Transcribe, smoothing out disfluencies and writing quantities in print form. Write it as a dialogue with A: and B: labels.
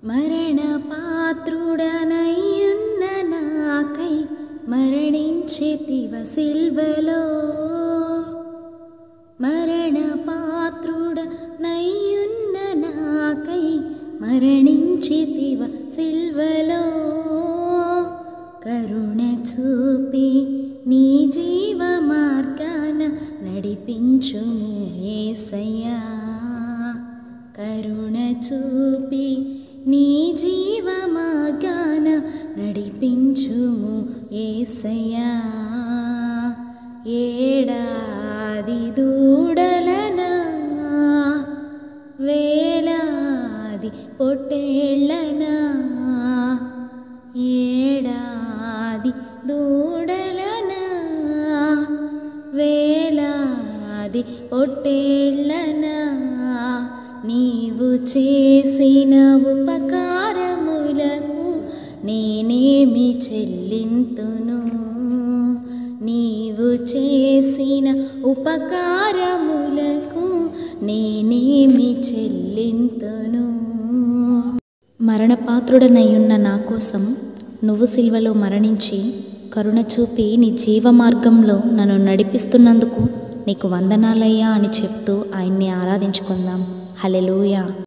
A: మరణ పాత్రుడనయ్యున్న నాకై మరణించితివ సిల్వలో. మరణ పాత్రుడనయ్యున్న నాకై మరణించితివ సిల్వలో. కరుణ చూపి నీ జీవ మార్గాన నడిపించుము యేసయ్యా. కరుణ చూపి నీ జీవ మార్గాన నడిపించుము యేసయ్యా. ఏడాది దూడలనా వేలాది పొట్టేళ్ళనా. ఏడాది దూడలనా వేలాది పొట్టేళ్ళనా. నీవు చేసిన ఉపకారములకు నేనేమి చెల్లింతును. నీవు చేసిన ఉపకారములకు నేనేమి చెల్లింతును.
B: మరణపాత్రుడనయ్యున్న నా కోసం నువ్వు సిల్వలో మరణించి కరుణ చూపి నీ జీవ మార్గంలో నన్ను నడిపిస్తున్నందుకు నీకు వందనాలయ్యా అని చెప్తూ ఆయన్ని ఆరాధించుకుందాం. హల్లెలూయా.